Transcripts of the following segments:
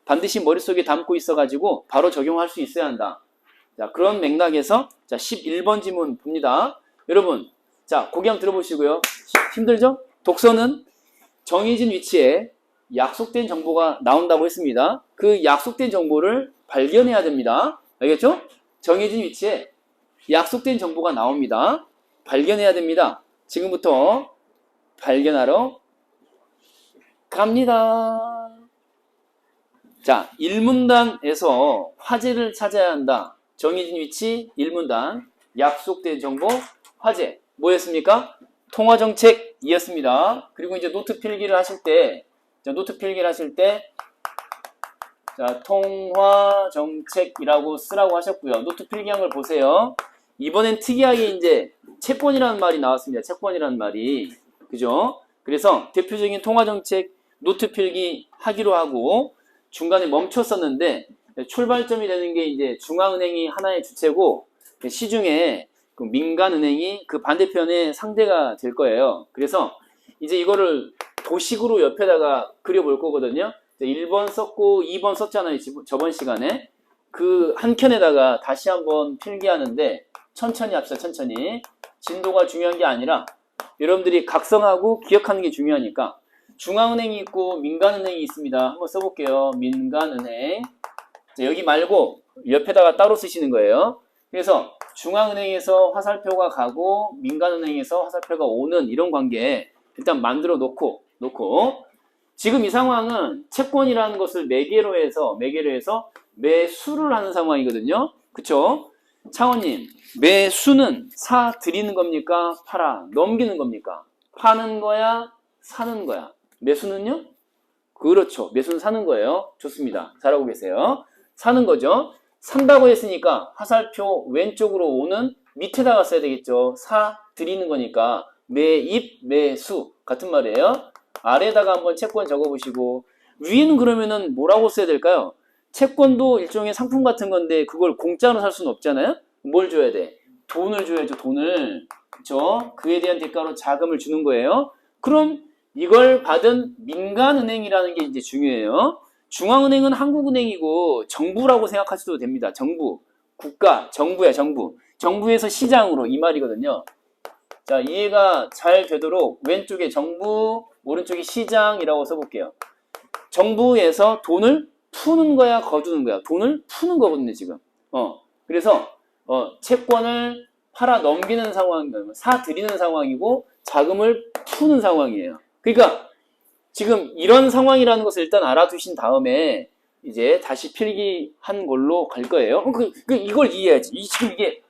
반드시 머릿속에 담고 있어가지고 바로 적용할 수 있어야 한다. 자, 그런 맥락에서 자 11번 지문 봅니다. 여러분, 자 고개 한번 들어보시고요. 힘들죠? 독서는 정해진 위치에 약속된 정보가 나온다고 했습니다. 그 약속된 정보를 발견해야 됩니다. 알겠죠? 정해진 위치에 약속된 정보가 나옵니다. 발견해야 됩니다. 지금부터 발견하러 갑니다. 자, 1문단에서 화제를 찾아야 한다. 정해진 위치, 1문단, 약속된 정보, 화제. 뭐였습니까? 통화정책이었습니다. 그리고 이제 노트 필기를 하실 때, 자, 통화정책이라고 쓰라고 하셨고요. 노트 필기한 걸 보세요. 이번엔 특이하게 이제 채권이라는 말이 나왔습니다. 채권이라는 말이. 그죠? 그래서 대표적인 통화정책 노트 필기 하기로 하고 중간에 멈췄었는데 출발점이 되는 게 이제 중앙은행이 하나의 주체고 시중에 그 민간은행이 그 반대편의 상대가 될 거예요. 그래서 이제 이거를 도식으로 옆에다가 그려볼 거거든요. 1번 썼고 2번 썼잖아요. 저번 시간에. 그 한 켠에다가 다시 한번 필기하는데 천천히 합시다. 천천히. 진도가 중요한 게 아니라 여러분들이 각성하고 기억하는 게 중요하니까 중앙은행이 있고 민간은행이 있습니다. 한번 써볼게요. 민간은행. 자, 여기 말고 옆에다가 따로 쓰시는 거예요. 그래서 중앙은행에서 화살표가 가고 민간은행에서 화살표가 오는 이런 관계 일단 만들어 놓고 지금 이 상황은 채권이라는 것을 매개로 해서 매수를 하는 상황이거든요. 그쵸? 창원님, 매수는 사 드리는 겁니까? 팔아 넘기는 겁니까? 파는 거야? 사는 거야? 매수는요? 그렇죠. 매수는 사는 거예요. 좋습니다. 잘하고 계세요. 사는 거죠. 산다고 했으니까 화살표 왼쪽으로 오는 밑에다가 써야 되겠죠. 사 드리는 거니까 매입, 매수 같은 말이에요. 아래에다가 한번 채권 적어보시고 위에는 그러면은 뭐라고 써야 될까요? 채권도 일종의 상품 같은 건데 그걸 공짜로 살 수는 없잖아요. 뭘 줘야 돼? 돈을 줘야죠. 돈을. 그렇죠? 그에 대한 대가로 자금을 주는 거예요. 그럼 이걸 받은 민간은행이라는 게 이제 중요해요. 중앙은행은 한국은행이고 정부라고 생각하셔도 됩니다. 정부, 국가, 정부야 정부. 정부에서 시장으로 이 말이거든요. 자, 이해가 잘 되도록 왼쪽에 정부, 오른쪽에 시장이라고 써볼게요. 정부에서 돈을 푸는 거야, 거두는 거야? 돈을 푸는 거거든요, 지금. 그래서 채권을 팔아 넘기는 상황이고 사 드리는 상황이고 자금을 푸는 상황이에요. 그러니까 지금 이런 상황이라는 것을 일단 알아두신 다음에 이제 다시 필기한 걸로 갈 거예요. 이걸 이해해야지. 지금 이게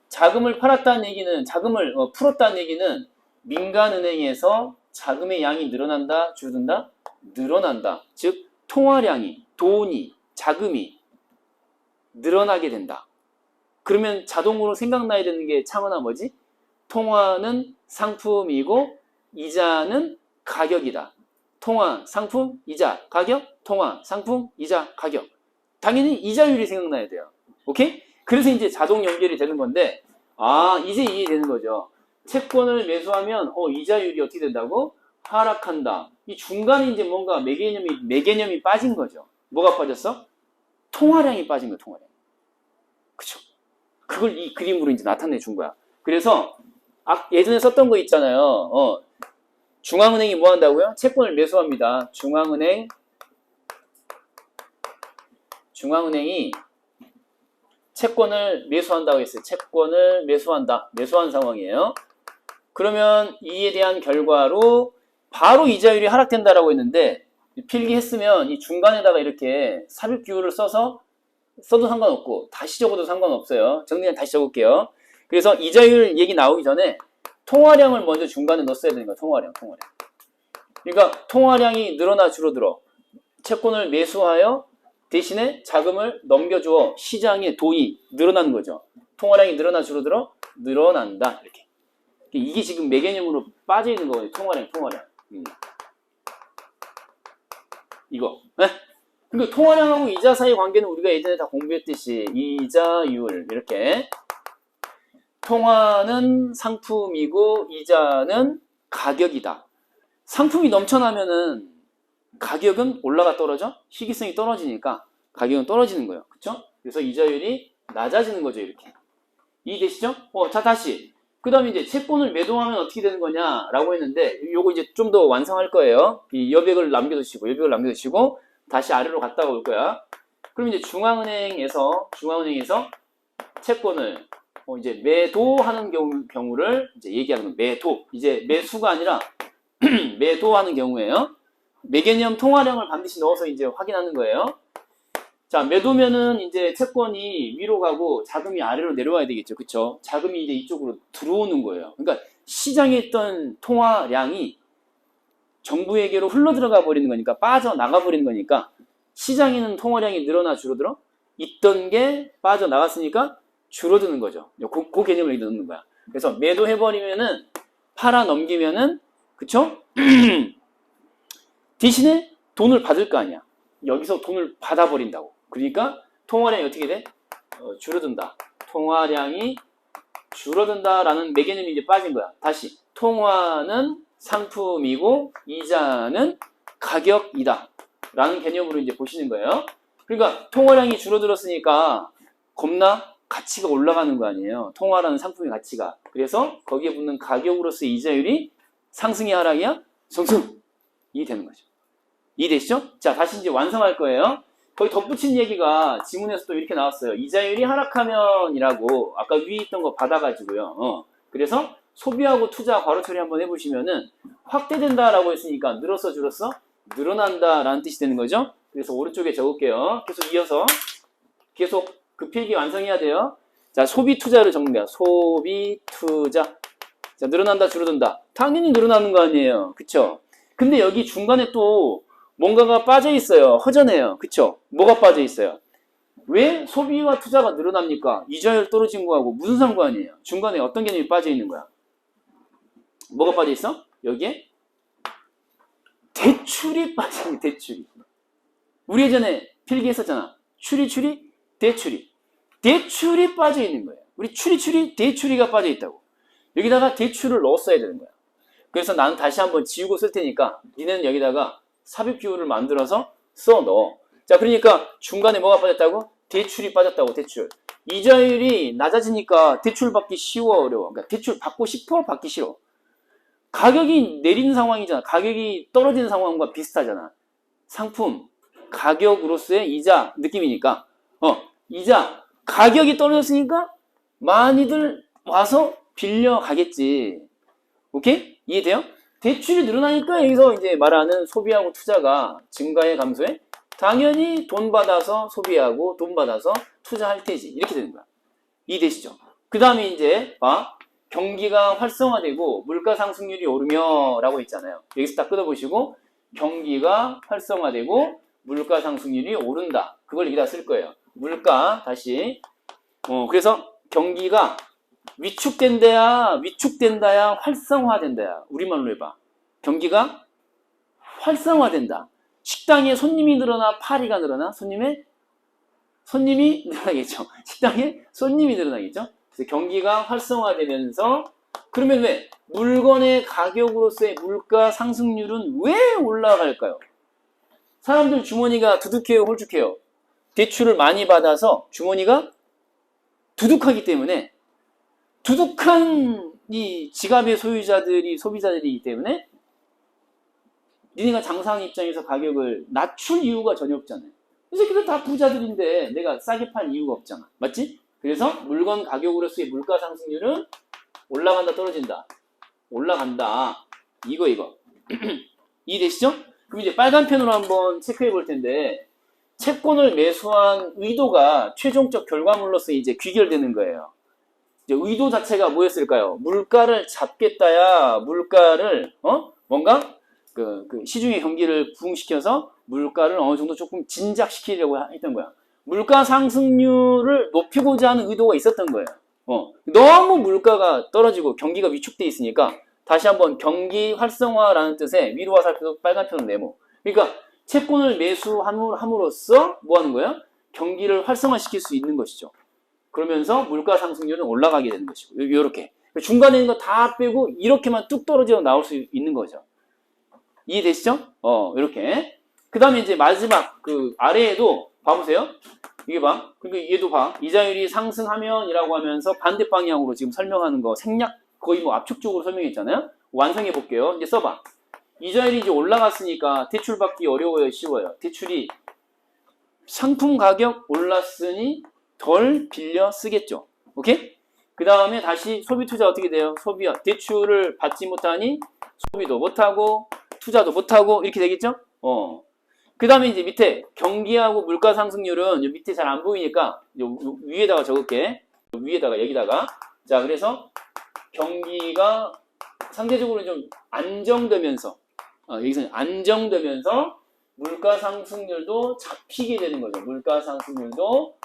자금을 팔았다는 얘기는 자금을 풀었다는 얘기는 민간은행에서 자금의 양이 늘어난다, 줄어든다? 늘어난다. 즉 통화량이, 돈이, 자금이 늘어나게 된다. 그러면 자동으로 생각나야 되는 게 창원아 뭐지? 통화는 상품이고 이자는 가격이다. 통화, 상품, 이자, 가격, 통화, 상품, 이자, 가격. 당연히 이자율이 생각나야 돼요. 오케이? 그래서 이제 자동 연결이 되는 건데 이제 이해되는 거죠. 채권을 매수하면 이자율이 어떻게 된다고? 하락한다. 이 중간에 이제 뭔가 매개념이 빠진 거죠. 뭐가 빠졌어? 통화량이 빠진 거예요. 통화량. 그쵸? 그걸 이 그림으로 이제 나타내 준 거야. 그래서 예전에 썼던 거 있잖아요. 중앙은행이 뭐 한다고요? 채권을 매수합니다. 중앙은행이 채권을 매수한다고 했어요. 채권을 매수한다. 매수한 상황이에요. 그러면 이에 대한 결과로 바로 이자율이 하락된다라고 했는데 필기했으면 이 중간에다가 이렇게 삽입 기호를 써도 상관없고 다시 적어도 상관없어요. 정리는 다시 적을게요. 그래서 이자율 얘기 나오기 전에 통화량을 먼저 중간에 넣었어야 되는 거야. 통화량. 그러니까 통화량이 늘어나 줄어들어. 채권을 매수하여 대신에 자금을 넘겨주어 시장에 돈이 늘어나는 거죠. 통화량이 늘어나 줄어들어? 늘어난다. 이렇게. 이게 지금 매개념으로 빠져 있는 거거든요. 통화량. 이거. 네? 그러니까 통화량하고 이자 사이 관계는 우리가 예전에 다 공부했듯이 이자율 이렇게. 통화는 상품이고 이자는 가격이다. 상품이 넘쳐나면은 가격은 올라가 떨어져? 희귀성이 떨어지니까 가격은 떨어지는 거예요. 그쵸? 그래서 이자율이 낮아지는 거죠, 이렇게. 이해되시죠? 자, 다시. 그 다음에 이제 채권을 매도하면 어떻게 되는 거냐라고 했는데, 요거 이제 좀 더 완성할 거예요. 이 여백을 남겨두시고, 다시 아래로 갔다가 올 거야. 그럼 이제 중앙은행에서 채권을 이제 매도하는 경우를 이제 얘기하는 거예요. 매도. 이제 매수가 아니라 매도하는 경우에요. 매개념 통화량을 반드시 넣어서 이제 확인하는 거예요. 자, 매도면은 이제 채권이 위로 가고 자금이 아래로 내려와야 되겠죠. 그쵸? 자금이 이제 이쪽으로 들어오는 거예요. 그러니까 시장에 있던 통화량이 정부에게로 흘러 들어가 버리는 거니까, 빠져나가 버리는 거니까, 시장에는 통화량이 늘어나 줄어들어? 있던 게 빠져나갔으니까 줄어드는 거죠. 그 개념을 여기 넣는 거야. 그래서 매도해버리면은, 팔아 넘기면은, 그쵸? 대신에 돈을 받을 거 아니야. 여기서 돈을 받아버린다고. 그러니까 통화량이 어떻게 돼? 줄어든다. 통화량이 줄어든다라는 매개념이 이제 빠진 거야. 다시. 통화는 상품이고 이자는 가격이다. 라는 개념으로 이제 보시는 거예요. 그러니까 통화량이 줄어들었으니까 겁나 가치가 올라가는 거 아니에요. 통화라는 상품의 가치가. 그래서 거기에 붙는 가격으로서의 이자율이 상승이 하락이야? 상승이 되는 거죠. 이해되시죠? 자, 다시 이제 완성할 거예요. 거기 덧붙인 얘기가 지문에서 또 이렇게 나왔어요. 이자율이 하락하면이라고 아까 위에 있던 거 받아가지고요. 그래서 소비하고 투자 괄호 처리 한번 해보시면은 확대된다라고 했으니까 늘었어 줄었어? 늘어난다라는 뜻이 되는 거죠. 그래서 오른쪽에 적을게요. 계속 이어서 계속 그 필기 완성해야 돼요. 자, 소비 투자를 적는 거야. 소비 투자. 자, 늘어난다 줄어든다. 당연히 늘어나는 거 아니에요. 그쵸? 근데 여기 중간에 또 뭔가가 빠져 있어요. 허전해요. 그쵸? 뭐가 빠져 있어요? 왜 소비와 투자가 늘어납니까? 이자율 떨어진 거하고 무슨 상관이에요? 중간에 어떤 개념이 빠져 있는 거야? 뭐가 빠져 있어? 여기에 대출이 빠져 있는 대출이. 우리 예전에 필기했었잖아. 추리 대출이 빠져 있는 거예요. 우리 추리 대출이가 빠져 있다고. 여기다가 대출을 넣었어야 되는 거야. 그래서 나는 다시 한번 지우고 쓸 테니까 니네는 여기다가 삽입 기호를 만들어서 써 넣어. 자, 그러니까 중간에 뭐가 빠졌다고? 대출이 빠졌다고. 대출. 이자율이 낮아지니까 대출 받기 쉬워 어려워? 그러니까 대출 받고 싶어? 받기 싫어? 가격이 내리는 상황이잖아. 가격이 떨어지는 상황과 비슷하잖아. 상품, 가격으로서의 이자 느낌이니까. 이자, 가격이 떨어졌으니까 많이들 와서 빌려 가겠지. 오케이? 이해돼요? 대출이 늘어나니까 여기서 이제 말하는 소비하고 투자가 증가해 감소해? 당연히 돈 받아서 소비하고 돈 받아서 투자할 테지. 이렇게 되는 거야. 이해되시죠? 그 다음에 이제 봐. 경기가 활성화되고 물가 상승률이 오르며 라고 있잖아요. 여기서 딱 끊어보시고 경기가 활성화되고 물가 상승률이 오른다. 그걸 여기다 쓸 거예요. 물가 다시 그래서 경기가 위축된다야 활성화된다야. 우리말로 해봐. 경기가 활성화된다. 식당에 손님이 늘어나 파리가 늘어나? 손님이 늘어나겠죠. 식당에 손님이 늘어나겠죠. 그래서 경기가 활성화되면서 그러면 왜? 물건의 가격으로서의 물가 상승률은 왜 올라갈까요? 사람들 주머니가 두둑해요, 홀쭉해요? 대출을 많이 받아서 주머니가 두둑하기 때문에 두둑한 이 지갑의 소비자들이기 때문에 니네가 장사하는 입장에서 가격을 낮출 이유가 전혀 없잖아요. 이 새끼들 다 부자들인데 내가 싸게 팔 이유가 없잖아. 맞지? 그래서 물건 가격으로서의 물가 상승률은 올라간다 떨어진다. 올라간다. 이거. 이해되시죠? 그럼 이제 빨간 펜으로 한번 체크해 볼 텐데 채권을 매수한 의도가 최종적 결과물로서 이제 귀결되는 거예요. 이제 의도 자체가 뭐였을까요? 물가를 잡겠다야. 물가를 뭔가 그 시중의 경기를 부흥시켜서 물가를 어느 정도 조금 진작시키려고 했던 거야. 물가 상승률을 높이고자 하는 의도가 있었던 거예요. 너무 물가가 떨어지고 경기가 위축돼 있으니까 다시 한번 경기 활성화라는 뜻의 위로와 살펴서 빨간 편으로 네모. 그러니까 채권을 매수함으로써 뭐 하는 거야? 경기를 활성화시킬 수 있는 것이죠. 그러면서 물가 상승률은 올라가게 되는 것이고 이렇게 중간에 있는 거 다 빼고 이렇게만 뚝 떨어져 나올 수 있는 거죠. 이해되시죠? 이렇게. 그 다음에 이제 마지막 그 아래에도 봐보세요. 이게 봐. 그러니까 얘도 봐. 이자율이 상승하면이라고 하면서 반대 방향으로 지금 설명하는 거 생략 거의 뭐 압축적으로 설명했잖아요. 완성해 볼게요. 이제 써봐. 이자율이 이제 올라갔으니까 대출 받기 어려워요, 쉬워요? 대출이 상품 가격 올랐으니 덜 빌려 쓰겠죠. 오케이? 그 다음에 다시 소비 투자 어떻게 돼요? 소비야. 대출을 받지 못하니 소비도 못하고 투자도 못하고 이렇게 되겠죠? 그 다음에 이제 밑에 경기하고 물가 상승률은 요 밑에 잘 안 보이니까 요 위에다가 적을게. 위에다가 여기다가. 자, 그래서 경기가 상대적으로 좀 안정되면서 여기서 안정되면서 물가 상승률도 잡히게 되는 거죠. 물가 상승률도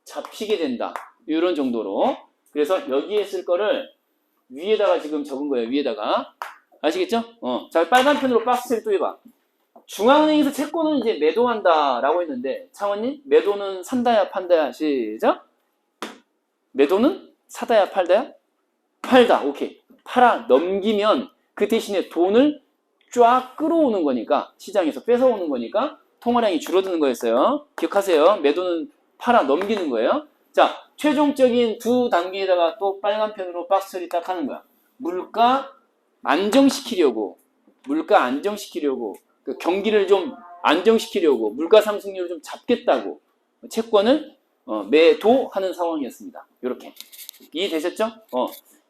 잡히게 된다. 이런 정도로. 그래서 여기에 쓸 거를 위에다가 지금 적은 거예요. 위에다가. 아시겠죠? 자, 빨간 펜으로 박스를 또 해봐. 중앙은행에서 채권을 이제 매도한다라고 했는데, 창원님, 매도는 산다야, 판다야? 시작. 매도는 사다야, 팔다야? 팔다. 오케이. 팔아 넘기면 그 대신에 돈을 쫙 끌어오는 거니까, 시장에서 뺏어오는 거니까 통화량이 줄어드는 거였어요. 기억하세요. 매도는 팔아 넘기는 거예요. 자, 최종적인 두 단계에다가 또 빨간 펜으로 박스 처리 딱 하는 거야. 물가 안정시키려고 그 경기를 좀 안정시키려고 물가 상승률을 좀 잡겠다고 채권을 매도하는 상황이었습니다. 이렇게 이해되셨죠?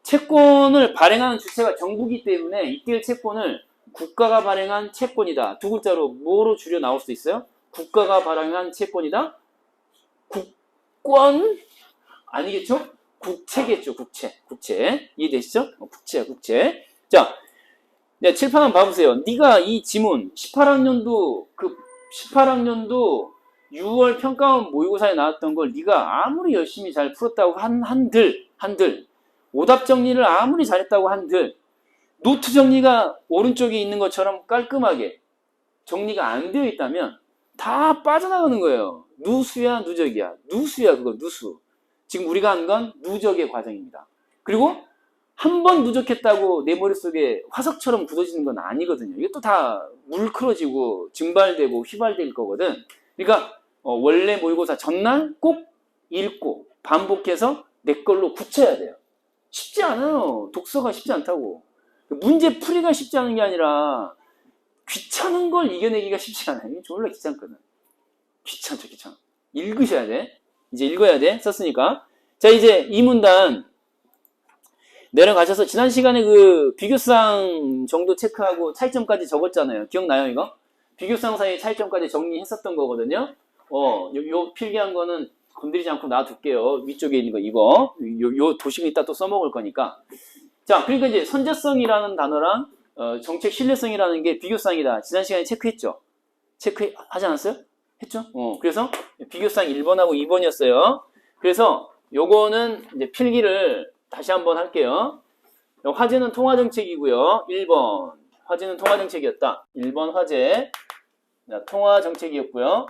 채권을 발행하는 주체가 정부기 때문에 이때 채권을 국가가 발행한 채권이다. 두 글자로 뭐로 줄여 나올 수 있어요? 국가가 발행한 채권이다. 국권 아니겠죠? 국채겠죠. 국채. 이해되시죠? 국채. 자, 네, 칠판 봐보세요. 네가 이 지문 18학년도 6월 평가원 모의고사에 나왔던 걸 네가 아무리 열심히 잘 풀었다고 한들 오답 정리를 아무리 잘했다고 한들 노트 정리가 오른쪽에 있는 것처럼 깔끔하게 정리가 안 되어 있다면 다 빠져나가는 거예요. 누수야 누적이야. 누수야 그거 누수. 지금 우리가 한 건 누적의 과정입니다. 그리고 한 번 누적했다고 내 머릿속에 화석처럼 굳어지는 건 아니거든요. 이것도 다 물크러지고 증발되고 휘발될 거거든. 그러니까 원래 모의고사 전날 꼭 읽고 반복해서 내 걸로 굳혀야 돼요. 쉽지 않아요. 독서가 쉽지 않다고. 문제 풀이가 쉽지 않은 게 아니라 귀찮은 걸 이겨내기가 쉽지 않아요. 이게 졸라 귀찮거든. 귀찮죠. 읽으셔야 돼. 이제 읽어야 돼. 썼으니까. 자, 이제 이 문단 내려가셔서 지난 시간에 그 비교사항 정도 체크하고 차이점까지 적었잖아요. 기억나요, 이거? 비교사항 사이 차이점까지 정리했었던 거거든요. 요 필기한 거는 건드리지 않고 놔둘게요. 위쪽에 있는 거 이거. 요 도식은 이따 또 써먹을 거니까. 자, 그러니까 이제 선제성이라는 단어랑 정책 신뢰성이라는 게 비교사항이다. 지난 시간에 체크했죠? 체크하지 않았어요? 했죠? 그래서 비교사항 1번하고 2번이었어요. 그래서 요거는 이제 필기를 다시 한번 할게요. 화제는 통화정책이고요. 1번. 화제는 통화정책이었다. 1번 화제. 통화정책이었고요.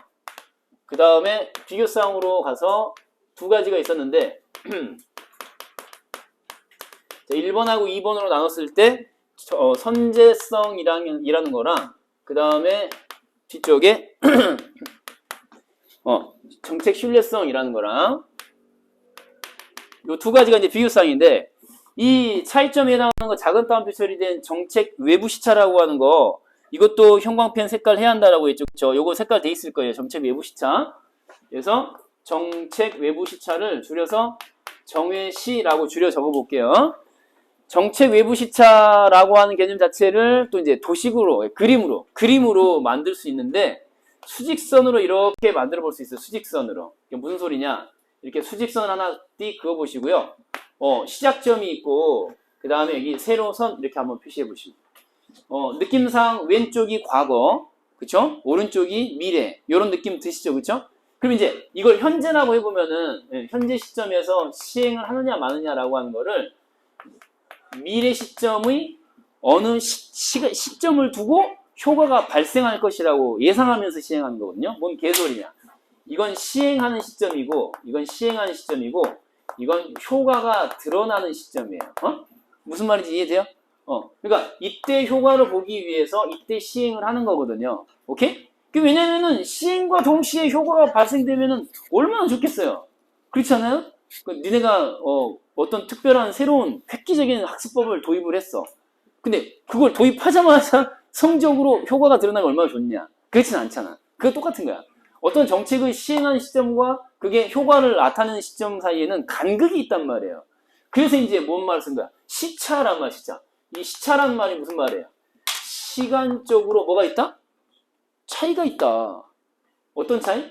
그 다음에 비교사항으로 가서 두 가지가 있었는데, 자, 1번하고 2번으로 나눴을 때, 선제성이라는 거랑, 그 다음에 뒤쪽에, 정책 신뢰성이라는 거랑, 요 두 가지가 이제 비교사항인데, 이 차이점에 해당하는 거 작은 따옴표 처리된 정책 외부 시차라고 하는 거, 이것도 형광펜 색깔 해야 한다라고 했죠. 그쵸? 요거 색깔 돼 있을 거예요. 정책 외부 시차. 그래서 정책 외부 시차를 줄여서 정외시라고 줄여 적어 볼게요. 정책 외부 시차라고 하는 개념 자체를 또 이제 도식으로, 그림으로 만들 수 있는데, 수직선으로 이렇게 만들어 볼 수 있어요. 수직선으로. 이게 무슨 소리냐? 이렇게 수직선 하나 띡 그어 보시고요. 시작점이 있고, 그 다음에 여기 세로선 이렇게 한번 표시해 보시고. 느낌상 왼쪽이 과거, 그쵸? 오른쪽이 미래. 요런 느낌 드시죠? 그쵸? 그럼 이제 이걸 현재라고 해보면은, 현재 시점에서 시행을 하느냐 마느냐라고 하는 거를 미래 시점의 어느 시점을 두고 효과가 발생할 것이라고 예상하면서 시행하는 거거든요. 뭔 개소리냐. 이건 시행하는 시점이고, 이건 효과가 드러나는 시점이에요. 무슨 말인지 이해돼요? 그러니까 이때 효과를 보기 위해서 이때 시행을 하는 거거든요. 오케이? 왜냐면은 시행과 동시에 효과가 발생되면은 얼마나 좋겠어요. 그렇지 않아요? 니네가 어떤 특별한 새로운 획기적인 학습법을 도입을 했어. 근데 그걸 도입하자마자 성적으로 효과가 드러나면 얼마나 좋냐? 그렇진 않잖아. 그거 똑같은 거야. 어떤 정책을 시행하는 시점과 그게 효과를 나타내는 시점 사이에는 간극이 있단 말이에요. 그래서 이제 뭔 말을 쓴 거야? 시차란 말, 시차. 이 시차란 말이 무슨 말이에요? 시간적으로 뭐가 있다? 차이가 있다. 어떤 차이?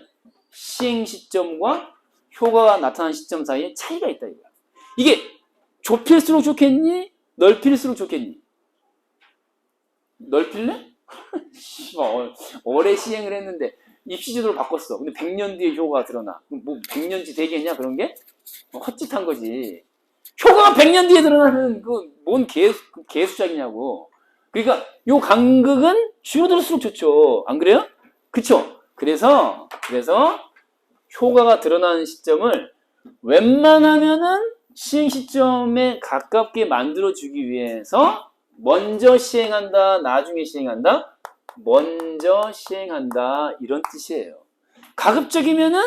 시행 시점과 효과가 나타나는 시점 사이에 차이가 있다 이거야. 이게 좁힐수록 좋겠니? 넓힐수록 좋겠니? 넓힐래? 오래 시행을 했는데 입시제도를 바꿨어. 근데 100년 뒤에 효과가 드러나. 뭐 100년치 되겠냐 그런 게? 헛짓한 거지. 효과가 100년 뒤에 드러나면 그 뭔 개수작이냐고. 그러니까 요 간극은 줄어들수록 좋죠. 안 그래요? 그쵸? 그래서 효과가 드러나는 시점을 웬만하면은 시행 시점에 가깝게 만들어주기 위해서 먼저 시행한다, 나중에 시행한다, 먼저 시행한다 이런 뜻이에요. 가급적이면은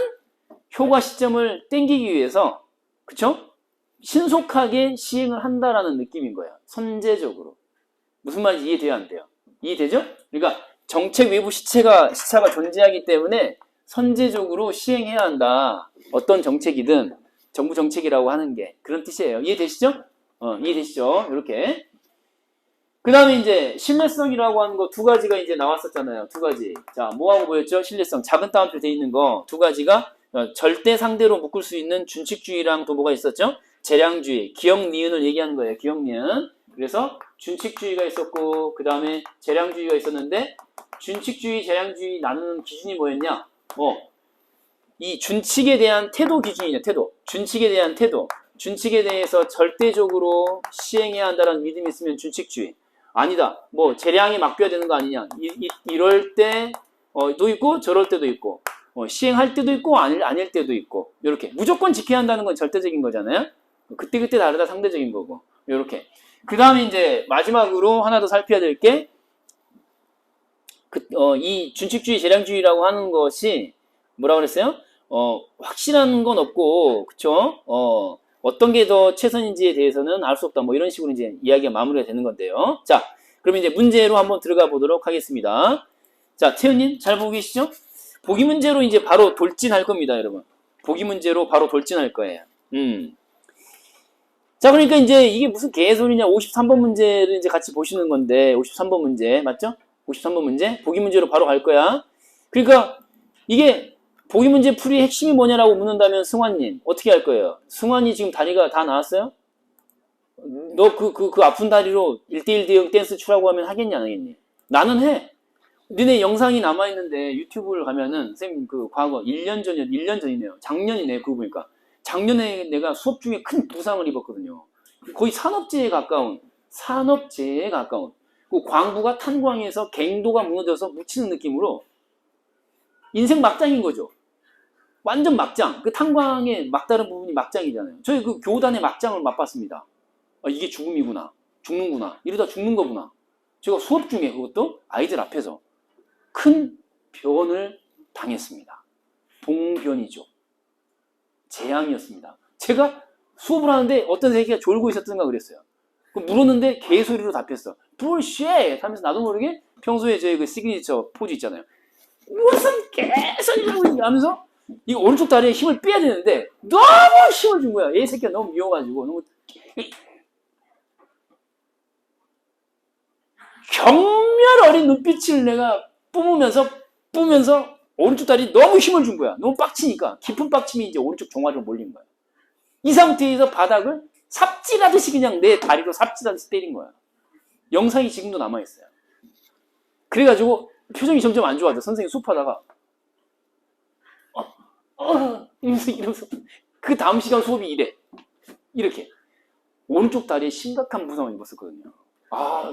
효과 시점을 땡기기 위해서 그쵸? 신속하게 시행을 한다라는 느낌인 거예요. 선제적으로. 무슨 말인지 이해돼요, 안 돼요? 이해되죠? 그러니까 정책 외부 시차가 존재하기 때문에 선제적으로 시행해야 한다. 어떤 정책이든 정부 정책이라고 하는 게 그런 뜻이에요. 이해되시죠? 이해되시죠? 이렇게. 그 다음에 이제 신뢰성이라고 하는 거 두 가지가 이제 나왔었잖아요. 두 가지. 자, 뭐하고 보였죠? 신뢰성. 작은 따옴표 돼 있는 거 두 가지가 절대 상대로 묶을 수 있는 준칙주의랑 또 뭐가 있었죠? 재량주의. 기억, 니은을 얘기하는 거예요. 기억, 니은. 그래서 준칙주의가 있었고 그 다음에 재량주의가 있었는데 준칙주의, 재량주의 나누는 기준이 뭐였냐? 이 준칙에 대한 태도 기준이냐, 태도. 준칙에 대한 태도. 준칙에 대해서 절대적으로 시행해야 한다는 믿음이 있으면 준칙주의. 아니다. 뭐 재량에 맡겨야 되는 거 아니냐. 이럴 때도 있고 저럴 때도 있고 시행할 때도 있고 아닐 때도 있고 이렇게 무조건 지켜야 한다는 건 절대적인 거잖아요. 그때그때 다르다 상대적인 거고 이렇게. 그 다음에 이제 마지막으로 하나 더 살펴야 될 게 이 준칙주의, 재량주의라고 하는 것이 뭐라 그랬어요? 확실한 건 없고 그쵸? 어떤 게 더 최선인지에 대해서는 알 수 없다. 뭐 이런 식으로 이제 이야기가 마무리가 되는 건데요. 자, 그럼 이제 문제로 한번 들어가 보도록 하겠습니다. 자, 태연님 잘 보고 계시죠? 보기 문제로 이제 바로 돌진할 겁니다, 여러분. 보기 문제로 바로 돌진할 거예요. 자, 그러니까 이제 이게 무슨 개소리냐. 53번 문제를 이제 같이 보시는 건데, 53번 문제, 맞죠? 53번 문제? 보기 문제로 바로 갈 거야. 그러니까 이게 보기 문제 풀이 핵심이 뭐냐라고 묻는다면 승환님, 어떻게 할 거예요? 승환이 지금 다리가 다 나왔어요? 너 그 아픈 다리로 1대1 대응 댄스 추라고 하면 하겠니, 안 하겠니? 나는 해. 니네 영상이 남아있는데 유튜브를 가면은, 선생님 그 과거 1년 전이네요. 작년이네요, 그거 보니까. 작년에 내가 수업 중에 큰 부상을 입었거든요. 거의 산업재해에 가까운 그 광부가 탄광에서 갱도가 무너져서 묻히는 느낌으로 인생 막장인 거죠. 완전 막장. 그 탄광의 막다른 부분이 막장이잖아요. 저희 그 교단의 막장을 맛봤습니다. 이게 죽음이구나. 죽는구나. 이러다 죽는 거구나. 제가 수업 중에 그것도 아이들 앞에서 큰 변을 당했습니다. 봉변이죠. 재앙이었습니다. 제가 수업을 하는데 어떤 새끼가 졸고 있었던가 그랬어요. 물었는데 개소리로 답했어. 부llshit! 하면서 나도 모르게 평소에 저희 그 시그니처 포즈 있잖아요. 무슨 개소리라고 하면서 이 오른쪽 다리에 힘을 빼야 되는데 너무 힘을 준 거야. 얘 새끼가 너무 미워가지고 너무 경멸 어린 눈빛을 내가 뿜으면서 오른쪽 다리 너무 힘을 준 거야. 너무 빡치니까 깊은 빡침이 이제 오른쪽 종아리로 몰린 거야. 이 상태에서 바닥을 삽질하듯이 그냥 내 다리로 삽질하듯이 때린 거야. 영상이 지금도 남아있어요. 그래가지고 표정이 점점 안 좋아져. 선생님 수업하다가 이러면서 그 다음 시간 수업이 이렇게 오른쪽 다리에 심각한 부상을 입었었거든요.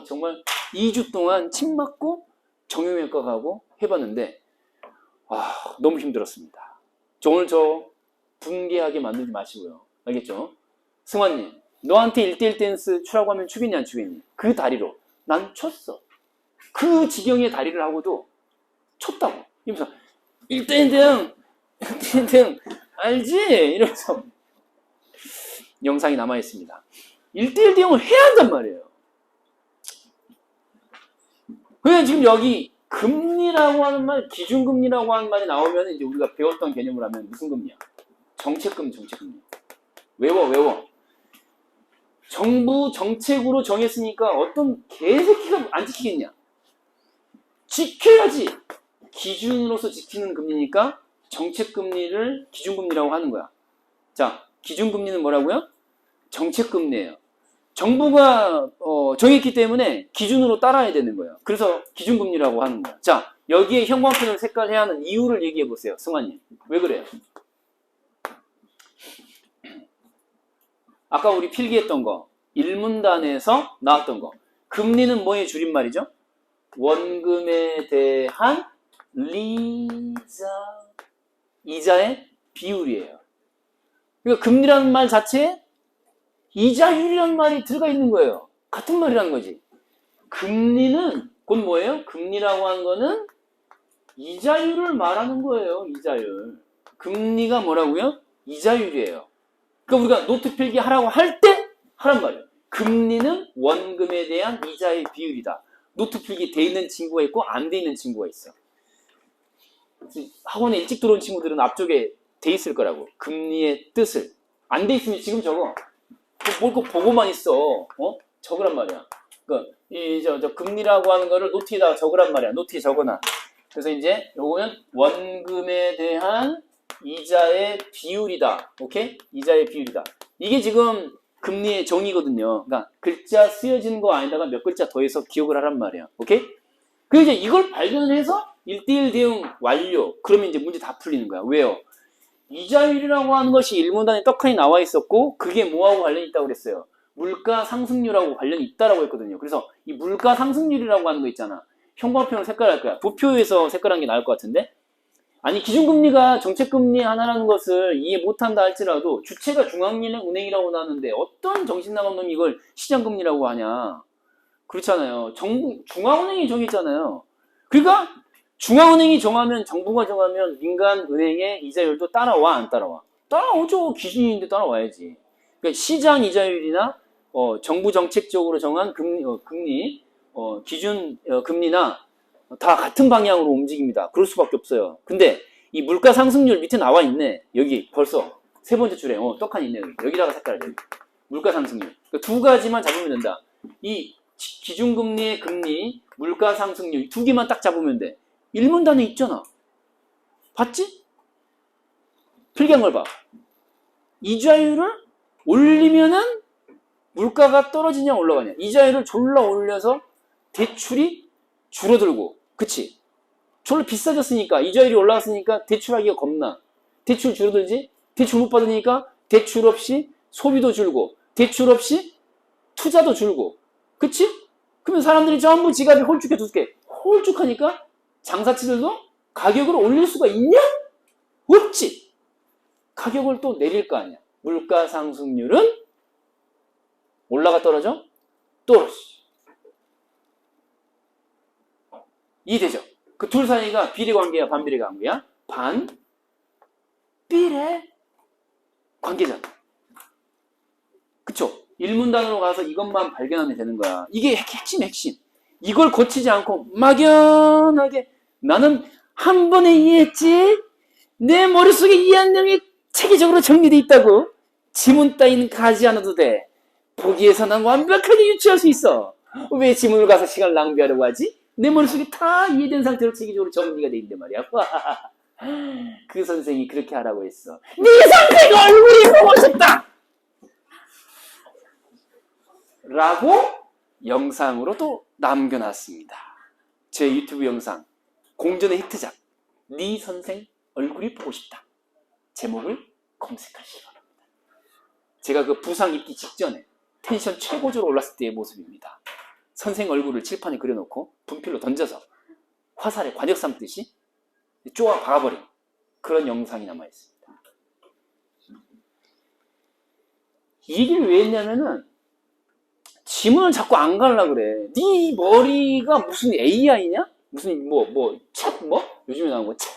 정말 2주 동안 침 맞고 정형외과 가고 해봤는데 너무 힘들었습니다. 오늘 저 분개하게 만들지 마시고요. 알겠죠? 승환님, 너한테 1대1 댄스 추라고 하면 추겠니 안 추겠니? 그 다리로 난 췄어. 그 지경의 다리를 하고도 췄다고. 이러면서 1대1등 1대1등 알지? 이러면서 영상이 남아있습니다. 1대1 대응을 해야 한단 말이에요. 그냥 지금 여기 금리라고 하는 말, 기준금리라고 하는 말이 나오면 이제 우리가 배웠던 개념을 하면 무슨 금리야? 정책금리, 정책금리. 외워. 정부 정책으로 정했으니까 어떤 개새끼가 안 지키겠냐? 지켜야지! 기준으로서 지키는 금리니까 정책금리를 기준금리라고 하는 거야. 자, 기준금리는 뭐라고요? 정책금리예요. 정부가 정했기 때문에 기준으로 따라야 되는 거예요. 그래서 기준금리라고 하는 거예요. 자, 여기에 형광펜을 색깔해야 하는 이유를 얘기해 보세요. 승환님. 왜 그래요? 아까 우리 필기했던 거, 1문단에서 나왔던 거. 금리는 뭐의 줄임말이죠? 원금에 대한 이자의 비율이에요. 그러니까 금리라는 말 자체에 이자율이라는 말이 들어가 있는 거예요. 같은 말이라는 거지. 금리는 곧 뭐예요? 금리라고 하는 거는 이자율을 말하는 거예요. 이자율. 금리가 뭐라고요? 이자율이에요. 그러니까 우리가 노트 필기 하라고 할 때 하란 말이에요. 금리는 원금에 대한 이자의 비율이다. 노트 필기 돼 있는 친구가 있고 안 돼 있는 친구가 있어. 학원에 일찍 들어온 친구들은 앞쪽에 돼 있을 거라고. 금리의 뜻을. 안 돼 있으면 지금 적어. 뭘 꼭 보고만 있어. 적으란 말이야. 그러니까 저 금리라고 하는 거를 노트에다가 적으란 말이야. 노트에 적어놔. 그래서 이제 요거는 원금에 대한 이자의 비율이다. 오케이? 이자의 비율이다. 이게 지금 금리의 정의거든요. 그러니까 글자 쓰여지는 거 아니다가 몇 글자 더해서 기억을 하란 말이야. 오케이? 그래서 이제 이걸 발견해서 1대1 대응 완료. 그러면 이제 문제 다 풀리는 거야. 왜요? 이자율이라고 하는 것이 1문단에 떡하니 나와 있었고 그게 뭐하고 관련이 있다고 그랬어요? 물가 상승률하고 관련이 있다라고 했거든요. 그래서 이 물가 상승률이라고 하는 거 있잖아. 형광펜으로 색깔할 거야. 부표에서 색깔한 게 나을 것 같은데? 아니 기준금리가 정책금리 하나라는 것을 이해 못한다 할지라도 주체가 중앙은행이라고 나왔는데 어떤 정신나간 놈이 이걸 시장금리라고 하냐. 그렇잖아요. 중앙은행이 정했잖아요. 그러니까 중앙은행이 정하면 정부가 정하면 민간은행의 이자율도 따라와 안 따라와? 따라오죠. 기준인데 따라와야지. 그러니까 시장 이자율이나 정부 정책적으로 정한 금리 기준 금리나 다 같은 방향으로 움직입니다. 그럴 수밖에 없어요. 근데 이 물가 상승률 밑에 나와 있네. 여기 벌써 세 번째 줄에 떡하니 있네. 여기다가 색깔을 여기. 물가 상승률. 그러니까 두 가지만 잡으면 된다. 이 기준금리의 금리, 물가 상승률 두 개만 딱 잡으면 돼. 1문단에 있잖아. 봤지? 필기한 걸 봐. 이자율을 올리면은 물가가 떨어지냐 올라가냐. 이자율을 졸라 올려서 대출이 줄어들고, 그치? 졸라 비싸졌으니까, 이자율이 올라갔으니까 대출하기가 겁나. 대출 줄어들지? 대출 못 받으니까 대출 없이 소비도 줄고, 대출 없이 투자도 줄고, 그치? 그러면 사람들이 전부 지갑이 홀쭉해 두께. 홀쭉하니까 장사치들도 가격을 올릴 수가 있냐? 없지. 가격을 또 내릴 거 아니야. 물가 상승률은 올라가 떨어져? 떨어져. 이해되죠? 그 둘 사이가 비례관계야, 반비례 관계야? 반비례 관계잖아. 그쵸? 1문단으로 가서 이것만 발견하면 되는 거야. 이게 핵심. 이걸 고치지 않고 막연하게 나는 한 번에 이해했지? 내 머릿속에 이해한 내용이 체계적으로 정리되어 있다고? 지문 따위는 가지 않아도 돼. 보기에서 난 완벽하게 유추할 수 있어. 왜 지문을 가서 시간을 낭비하려고 하지? 내 머릿속에 다 이해된 상태로 체계적으로 정리가 돼 있는데 말이야. 그 선생이 그렇게 하라고 했어. 네 선생 얼굴이 보고 싶다! 라고 영상으로 또 남겨놨습니다. 제 유튜브 영상 공전의 히트작 네 선생 얼굴이 보고 싶다. 제목을 검색하시기 바랍니다. 제가 그 부상 입기 직전에 텐션 최고조로 올랐을 때의 모습입니다. 선생 얼굴을 칠판에 그려놓고 분필로 던져서 화살에 관역 삼듯이 쪼아 박아버린 그런 영상이 남아있습니다. 이 얘기를 왜 했냐면은 지문을 자꾸 안 가려고 그래. 네 머리가 무슨 AI냐? 무슨 챗 요즘에 나온 거 챗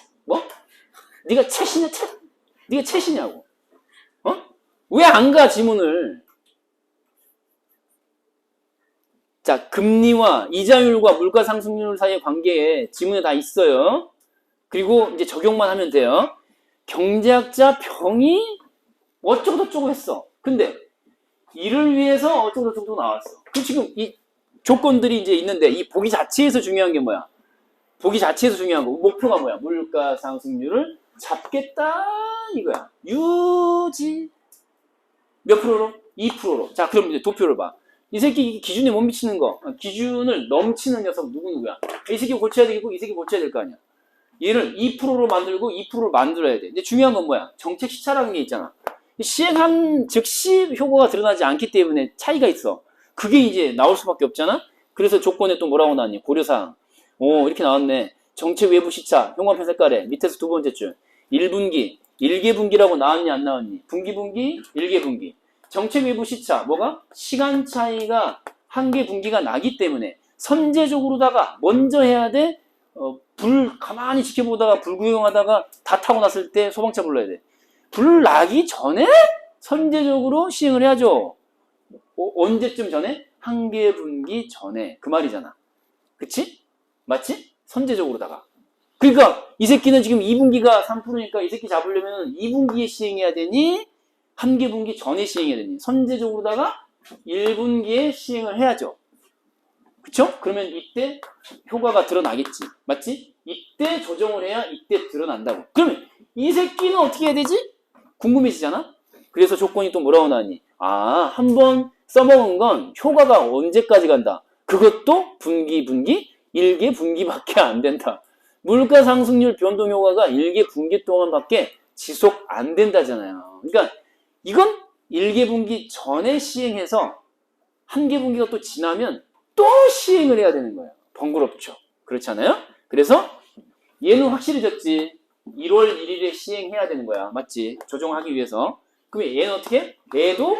네가 챗이냐 챗? 네가 챗이냐고. 왜 안 가 지문을? 자, 금리와 이자율과 물가 상승률 사이의 관계에 지문에 다 있어요. 그리고 이제 적용만 하면 돼요. 경제학자 병이 어쩌고저쩌고 했어. 근데 이를 위해서 어쩌고저쩌고 나왔어. 그 지금 이 조건들이 이제 있는데 이 보기 자체에서 중요한 게 뭐야? 보기 자체에서 중요한 거. 목표가 뭐야? 물가 상승률을 잡겠다 이거야. 유지 몇 프로로? 2%로. 자, 그럼 이제 도표를 봐. 이 새끼 기준에 못 미치는 거, 기준을 넘치는 녀석 누구야? 이 새끼 고쳐야 되고 이 새끼 고쳐야 될 거 아니야. 얘를 2%로 만들고 2%를 만들어야 돼. 근데 중요한 건 뭐야? 정책 시차라는 게 있잖아. 시행한 즉시 효과가 드러나지 않기 때문에 차이가 있어. 그게 이제 나올 수밖에 없잖아. 그래서 조건에 또 뭐라고 나왔니? 고려사항. 이렇게 나왔네. 정책 외부 시차, 형광펜 색깔에 밑에서 두 번째 줄. 1분기, 1개분기라고 나왔니 안 나왔니? 분기, 1개분기. 정책 외부 시차, 뭐가? 시간 차이가 한 개 분기가 나기 때문에 선제적으로다가 먼저 해야 돼. 불 가만히 지켜보다가 불 구경하다가 다 타고 났을 때 소방차 불러야 돼. 불 나기 전에 선제적으로 시행을 해야죠. 언제쯤 전에? 한 개 분기 전에. 그 말이잖아. 그치? 맞지? 선제적으로다가. 그러니까 이 새끼는 지금 2분기가 3%니까 이 새끼 잡으려면 2분기에 시행해야 되니 한 개 분기 전에 시행해야 되니 선제적으로다가 1분기에 시행을 해야죠. 그쵸? 그러면 이때 효과가 드러나겠지. 맞지? 이때 조정을 해야 이때 드러난다고. 그러면 이 새끼는 어떻게 해야 되지? 궁금해지잖아? 그래서 조건이 또 뭐라고 나왔니? 한 번 써먹은 건 효과가 언제까지 간다? 그것도 분기 1개 분기밖에 안 된다. 물가 상승률 변동 효과가 1개 분기 동안밖에 지속 안 된다잖아요. 그러니까 이건 1개 분기 전에 시행해서 한 개 분기가 또 지나면 또 시행을 해야 되는 거예요. 번거롭죠. 그렇잖아요? 그래서 얘는 확실해졌지. 1월 1일에 시행해야 되는 거야. 맞지? 조정하기 위해서. 그럼 얘는 어떻게? 얘도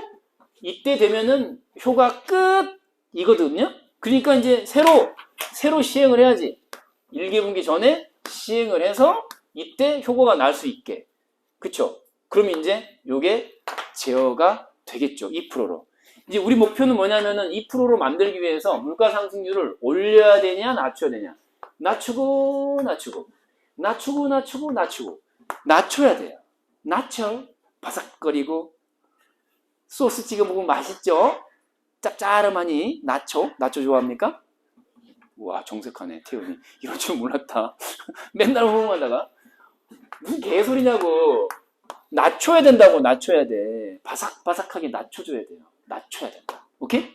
이때 되면은 효과 끝! 이거든요? 그러니까 이제 새로 시행을 해야지. 1개 분기 전에 시행을 해서 이때 효과가 날 수 있게. 그쵸? 그럼 이제 요게 제어가 되겠죠. 2%로. 이제 우리 목표는 뭐냐면은 2%로 만들기 위해서 물가 상승률을 올려야 되냐, 낮춰야 되냐. 낮추고. 낮춰야 돼요. 낮춰. 바삭거리고. 소스 찍어 먹으면 맛있죠? 짭짤하니. 낮춰 좋아합니까? 우와, 정색하네, 태훈이. 이럴 줄 몰랐다. 맨날 호응하다가. 무슨 개소리냐고. 낮춰야 된다고, 낮춰야 돼. 바삭바삭하게 낮춰줘야 돼요. 낮춰야 된다. 오케이?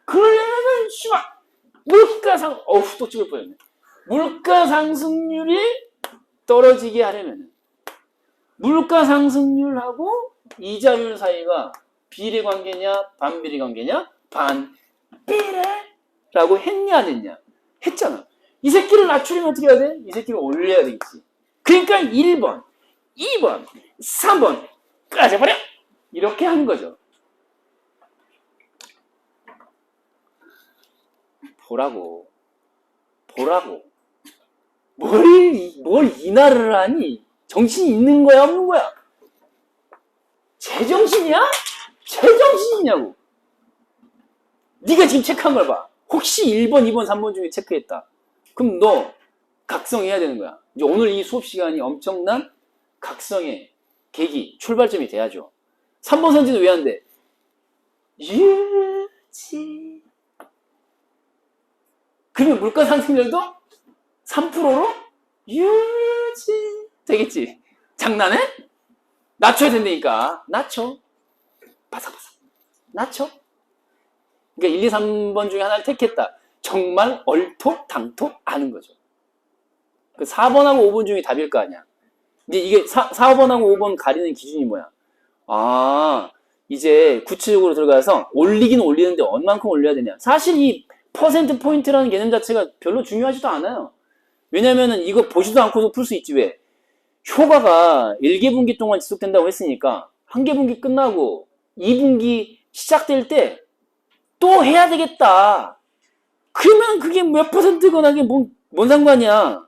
그러려면, 또 찍을 뻔했네. 물가 상승률이 떨어지게 하려면, 물가 상승률하고 이자율 사이가 비례 관계냐, 반비례 관계냐? 반비례라고 했냐, 안 했냐? 했잖아. 이 새끼를 낮추려면 어떻게 해야 돼? 이 새끼를 올려야 되겠지. 그러니까 1번, 2번, 3번 까져버려! 이렇게 하는 거죠. 보라고. 뭘 이날을 하니? 정신이 있는 거야, 없는 거야? 제정신이야? 제정신이냐고. 네가 지금 체크한 걸 봐. 혹시 1번, 2번, 3번 중에 체크했다. 그럼 너 각성해야 되는 거야. 이제 오늘 이 수업 시간이 엄청난 각성의 계기, 출발점이 돼야죠. 3번 선지는 왜 안 돼? 유지. 그러면 물가 상승률도 3%로 유지 되겠지. 장난해? 낮춰야 된다니까. 낮춰. 바삭바삭. 낮춰. 그러니까 1, 2, 3번 중에 하나를 택했다. 정말 얼토당토 아는 거죠. 그 4번하고 5번 중에 답일 거 아니야. 근데 이게 4번하고 5번 가리는 기준이 뭐야? 이제 구체적으로 들어가서 올리긴 올리는데 얼만큼 올려야 되냐. 사실 이 퍼센트 포인트라는 개념 자체가 별로 중요하지도 않아요. 왜냐면은 이거 보지도 않고도 풀 수 있지. 왜? 효과가 1개 분기 동안 지속된다고 했으니까 한 개 분기 끝나고 2분기 시작될 때 또 해야 되겠다. 그러면 그게 몇 퍼센트거나 뭔 상관이야.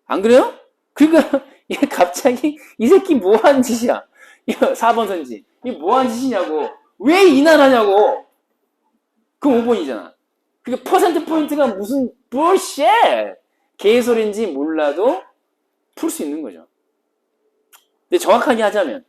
안 그래요? 그러니까 얘 갑자기 이 새끼 뭐 하는 짓이야. 이거 4번 선지. 이게 뭐 하는 짓이냐고. 왜 이난하냐고. 그 5번이잖아. 그러니까 퍼센트 포인트가 무슨 bullshit. 개소리인지 몰라도 풀 수 있는 거죠. 근데 정확하게 하자면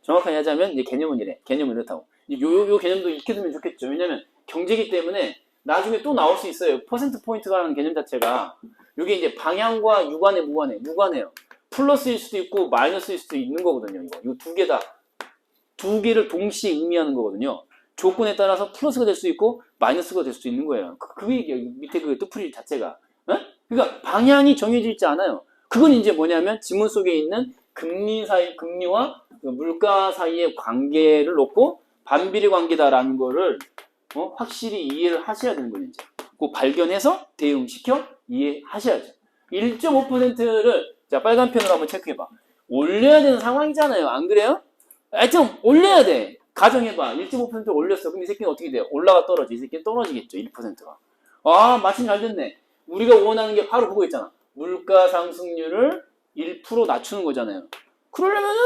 이제 개념은 이래. 개념은 이렇다고. 요 개념도 익혀두면 좋겠죠. 왜냐면 경제기 때문에 나중에 또 나올 수 있어요. 퍼센트 포인트라는 개념 자체가. 이게 이제 방향과 무관해요. 플러스일 수도 있고 마이너스일 수도 있는 거거든요. 이거 두 개를 동시에 의미하는 거거든요. 조건에 따라서 플러스가 될 수 있고 마이너스가 될 수도 있는 거예요. 그게 밑에 그 뜻풀이 자체가. 그러니까 방향이 정해져 있지 않아요. 그건 이제 뭐냐면 지문 속에 있는 금리와 물가 사이의 관계를 놓고 반비례 관계다라는 거를 확실히 이해를 하셔야 되는 거예요. 이제. 그 발견해서 대응시켜 이해하셔야죠. 1.5%를 자 빨간 펜으로 한번 체크해봐. 올려야 되는 상황이잖아요. 안 그래요? 하여튼 올려야 돼. 가정해봐. 1.5% 올렸어. 그럼 이 새끼는 어떻게 돼요? 올라가 떨어져. 이 새끼는 떨어지겠죠. 1%가. 아 마침 잘 됐네. 우리가 원하는 게 바로 그거 있잖아. 물가 상승률을 1% 낮추는 거잖아요. 그러려면은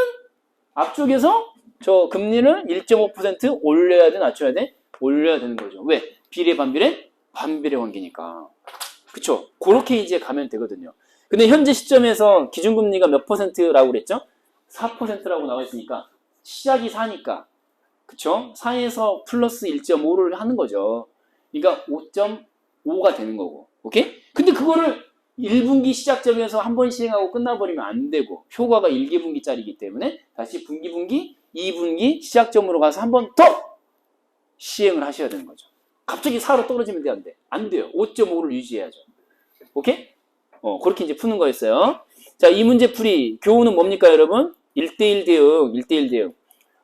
앞쪽에서 저 금리를 1.5% 올려야 돼? 낮춰야 돼? 올려야 되는 거죠. 왜? 비례 반비례? 반비례 관계니까. 그쵸? 그렇게 이제 가면 되거든요. 근데 현재 시점에서 기준금리가 몇 %라고 그랬죠? 4%라고 나와 있으니까 시작이 4니까 그쵸? 4에서 플러스 1.5를 하는 거죠. 그러니까 5.5가 되는 거고. 오케이? 근데 그거를 1분기 시작점에서 한 번 시행하고 끝나버리면 안 되고 효과가 1기분기짜리이기 때문에 다시 분기, 2분기 시작점으로 가서 한 번 더 시행을 하셔야 되는 거죠. 갑자기 4로 떨어지면 돼, 안 돼? 안 돼요. 5.5를 유지해야죠. 오케이? 그렇게 이제 푸는 거였어요. 자, 이 문제 풀이. 교훈은 뭡니까, 여러분? 1대1 대응.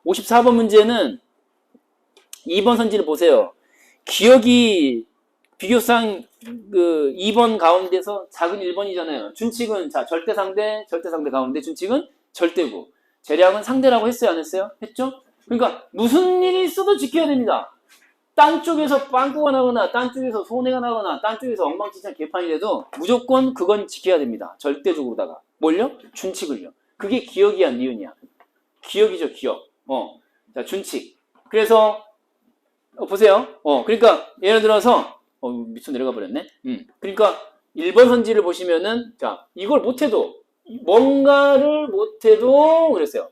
54번 문제는 2번 선지를 보세요. 기억이 비교상 그 2번 가운데서 작은 1번이잖아요. 준칙은 자 절대 상대 가운데 준칙은 절대고 재량은 상대라고 했어요, 안 했어요? 했죠? 그러니까 무슨 일이 있어도 지켜야 됩니다. 딴 쪽에서 빵꾸가 나거나 딴 쪽에서 손해가 나거나 딴 쪽에서 엉망진창 개판이 돼도 무조건 그건 지켜야 됩니다. 절대적으로다가 뭘요? 준칙을요. 그게 기억이야, 니은이야? 기억이죠, 기억. 자, 준칙. 그래서 보세요. 그러니까 예를 들어서 밑으로 내려가 버렸네. 그러니까 1번 선지를 보시면은 자, 이걸 못해도 뭔가를 못해도 그랬어요.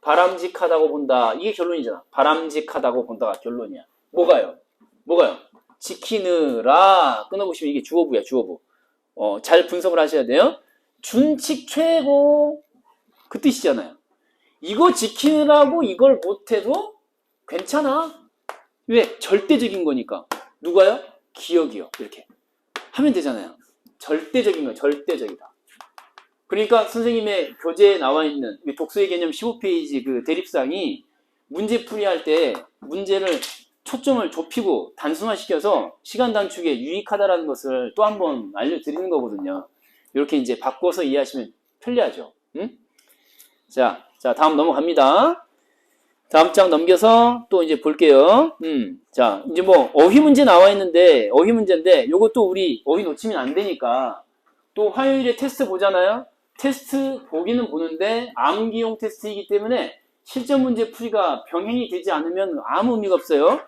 바람직하다고 본다. 이게 결론이잖아. 바람직하다고 본다가 결론이야. 뭐가요? 지키느라 끊어보시면 이게 주어부야, 주어부. 잘 분석을 하셔야 돼요. 준칙 최고 그 뜻이잖아요. 이거 지키느라고 이걸 못해도 괜찮아. 왜? 절대적인 거니까. 누가요? 기억이요. 이렇게 하면 되잖아요. 절대적인 거예요. 절대적이다. 그러니까 선생님의 교재에 나와 있는 독서의 개념 15페이지 그 대립상이 문제 풀이할 때 문제를 초점을 좁히고 단순화시켜서 시간 단축에 유익하다라는 것을 또 한 번 알려드리는 거거든요. 이렇게 이제 바꿔서 이해하시면 편리하죠. 응? 자, 다음 넘어갑니다. 다음 장 넘겨서 또 이제 볼게요. 자, 이제 뭐 어휘 문제 나와 있는데 어휘 문제인데 요것도 우리 어휘 놓치면 안 되니까 또 화요일에 테스트 보잖아요. 테스트 보기는 보는데 암기용 테스트이기 때문에 실전 문제 풀이가 병행이 되지 않으면 아무 의미가 없어요.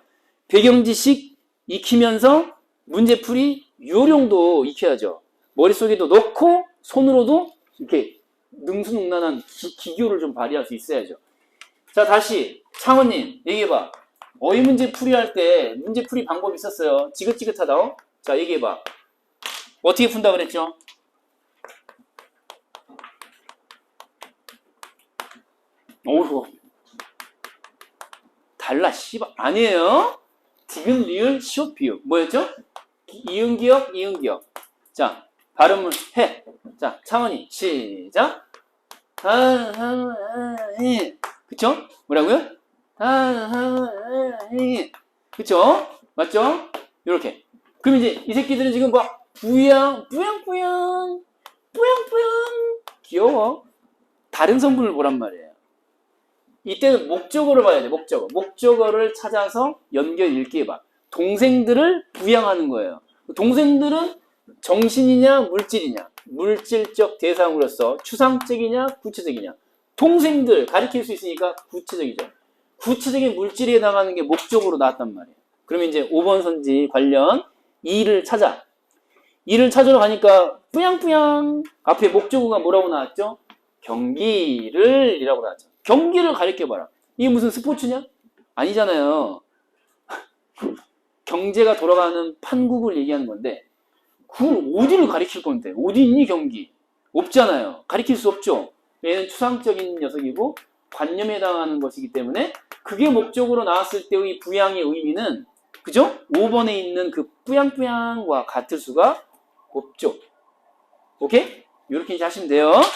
배경 지식 익히면서 문제 풀이 요령도 익혀야죠. 머릿속에도 넣고 손으로도 이렇게 능수능란한 기교를 좀 발휘할 수 있어야죠. 자, 다시 창원님 얘기해봐. 어휘 문제 풀이할 때 문제 풀이 방법이 있었어요. 지긋지긋하다. 자, 얘기해봐. 어떻게 푼다 그랬죠? 오우 달라 씨발 아니에요. 디귿 리을 시옷 비읍 뭐였죠? 이응기역. 자, 발음을 해. 자, 창원이 시작. 그쵸? 뭐라고요? 그쵸? 맞죠? 요렇게. 그럼 이제 이 새끼들은 지금 뭐 뿌양 귀여워. 다른 성분을 보란 말이에요. 이때는 목적어를 봐야 돼. 목적어를 찾아서 연결 읽기 해봐. 동생들을 부양하는 거예요. 동생들은 정신이냐 물질이냐. 물질적 대상으로서 추상적이냐 구체적이냐. 동생들 가리킬 수 있으니까 구체적이죠. 구체적인 물질에 해당하는 게 목적으로 나왔단 말이에요. 그러면 이제 5번 선지 관련 2를 찾아. 2를 찾으러 가니까 뿌양뿌양 앞에 목적어가 뭐라고 나왔죠? 경기를 이라고 나왔죠. 경기를 가리켜봐라. 이게 무슨 스포츠냐? 아니잖아요. 경제가 돌아가는 판국을 얘기하는 건데 그걸 어디를 가리킬 건데? 어디 있니 경기? 없잖아요. 가리킬 수 없죠. 얘는 추상적인 녀석이고 관념에 해당하는 것이기 때문에 그게 목적으로 나왔을 때의 부양의 의미는 그죠? 5번에 있는 그 뿌양뿌양과 같을 수가 없죠. 오케이? 이렇게 이제 하시면 돼요.